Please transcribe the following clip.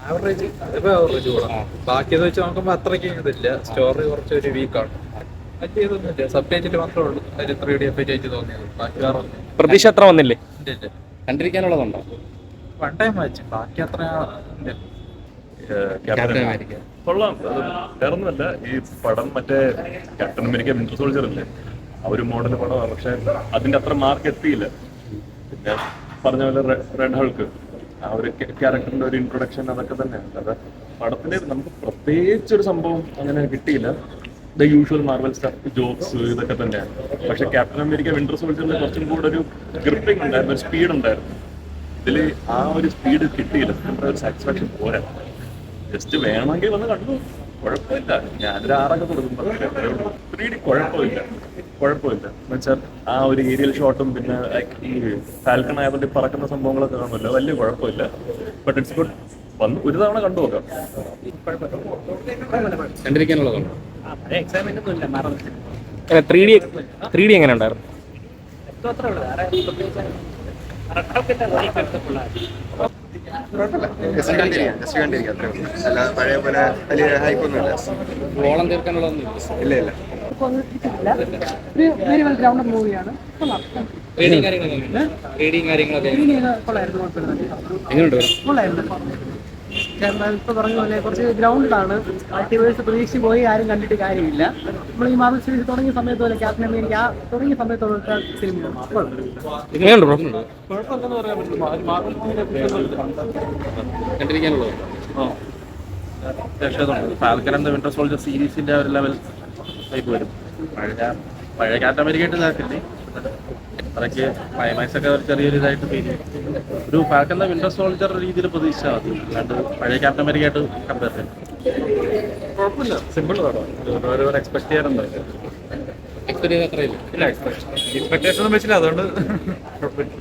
Average ഇപ്പൊ average കൂടാം. ബാക്കിയത് വെച്ച് നോക്കുമ്പോ അത്രയ്ക്ക് ഇതില്ല. സ്റ്റോറി കുറച്ചൊരു വീക്കാണ്. മറ്റേ ഇതൊന്നുമില്ല, സബ് ടൈറ്റിൽ മാത്രമേ ഉള്ളൂ ഒരു 3D എഫക്റ്റ് ആയിട്ട് തോന്നിയത്. ബാക്കി വേറെ പ്രതീക്ഷ അത്ര വന്നില്ലേ? ഇല്ല. കണ്ടിരിക്കാനുള്ളതുണ്ടോ? വൺ ടൈം വായിച്ചു, ബാക്കി അത്ര ഇല്ല. ക്യാപ്റ്റൻ അമേരിക്ക കൊള്ളാം. അത് വേറൊന്നുമല്ല, ഈ പടം മറ്റേ ക്യാപ്റ്റൻ അമേരിക്ക വിന്റർ സോൾജർ അല്ലേ, ആ ഒരു മോഡൽ പടമാണ്. പക്ഷെ അതിന്റെ അത്ര മാർക്ക് എത്തിയില്ല. പിന്നെ പറഞ്ഞ പോലെ റെഡ് ഹൾക്ക് ആ ഒരു ക്യാരക്ടറിന്റെ ഒരു ഇൻട്രൊഡക്ഷൻ അതൊക്കെ തന്നെയാണ്. അത് പടത്തിന് നമുക്ക് പ്രത്യേകിച്ച് ഒരു സംഭവം അങ്ങനെ കിട്ടിയില്ല. The usual Marvel stuff, jokes ഇതൊക്കെ തന്നെയാണ്. പക്ഷെ ക്യാപ്റ്റൻ അമേരിക്ക വിന്റർ സോൾജറിൽ കുറച്ചും കൂടെ ഒരു ഗ്രിപ്പിംഗ് ഉണ്ടായിരുന്നു, ഒരു സ്പീഡ് ഉണ്ടായിരുന്നു. ഇതിൽ ആ ഒരു സ്പീഡ് കിട്ടിയില്ല. നമ്മുടെ ഒരു സാറ്റിസ്ഫാക്ഷൻ പോരാ. ജസ്റ്റ് വേണമെങ്കിൽ വന്ന് കണ്ടു, കുഴപ്പമില്ല. ഞാനൊരു 6 കൊടുക്കും. 3D കുഴപ്പമില്ല എന്നുവെച്ചാൽ ആ ഒരു ഏരിയൽ ഷോട്ടും പിന്നെ ഈ ഫാൽക്കൺ ആയതുകൊണ്ട് പറക്കുന്ന സംഭവങ്ങളൊക്കെ കാണുമല്ലോ, വലിയ കുഴപ്പമില്ല. But it's good. വന്ന് ഒരു തവണ കണ്ടു നോക്കാം. കണ്ടിരിക്കാനുള്ളതുണ്ടോ? എക്സൈറ്റ്മെന്റ് ഒന്നും ഇല്ല, മറന്നു. 3D എങ്ങനെ ഉണ്ടായിരുന്നു? ജസ്റ്റ് കണ്ടിരിക്കാം അത്രേ ഉള്ളൂ. അല്ലാതെ പഴയ പോലെ വലിയ ഹൈപ്പൊന്നുമില്ല. ഓളം തീർക്കാനുള്ളതൊന്നും ഇല്ല ഇല്ല. ഒരു വെരി വെൽ ഗ്രൗണ്ടഡ് മൂവിയാണ്. ഇപ്പൊ പറഞ്ഞ പോലെ കുറച്ച് ഗ്രൗണ്ടഡ് ആണ്. മൾട്ടിവേഴ്സ് പ്രതീക്ഷിച്ച് പോയി ആരും കണ്ടിട്ട് കാര്യമില്ല. നമ്മൾ ഈ മാർവൽ സീരീസ് തുടങ്ങിയ സമയത്ത് പോലെ ക്യാപ്റ്റൻ അമേരിക്ക തുടങ്ങിയ സമയത്തുള്ള സിനിമയാണ്. എങ്ങനെയുണ്ട് ബ്രോ? കുഴപ്പമില്ലെന്ന് പറയാൻ പറ്റില്ല. മാർവൽ കണ്ടിരിക്കാനുള്ളത് Falcon and the Winter Soldier സീരീസിന്റെ ഒരു ലെവൽ ടൈപ്പ് വരും. പഴയ ക്യാപ്റ്റൻ അമേരിക്ക ആയിട്ട് ഇതാക്കില്ലേ, അത്രയ്ക്ക് ക്ലൈമാക്സ് ഒക്കെ ചെറിയൊരു ഇതായിട്ട് ഫീൽ ചെയ്യും. ഒരു ഫാൽക്കൺ ദ വിന്റർ സോൾജർ രീതിയിൽ പ്രതീക്ഷിച്ചാൽ മതി, അല്ലാണ്ട് പഴയ ക്യാപ്റ്റൻ അമേരിക്ക ആയിട്ട് കമ്പയർ ചെയ്യാം. കുഴപ്പമില്ല, സിമ്പിൾ പടം. ഓരോരോ എക്സ്പെക്ട് ചെയ്യാറുണ്ട്. എക്സ്പെക്ട് ചെയ്ത അത്രയില്ല. എക്സ്പെക്ടേഷൻ ഒന്നും വെച്ചില്ല, അതുകൊണ്ട് കുഴപ്പമില്ല.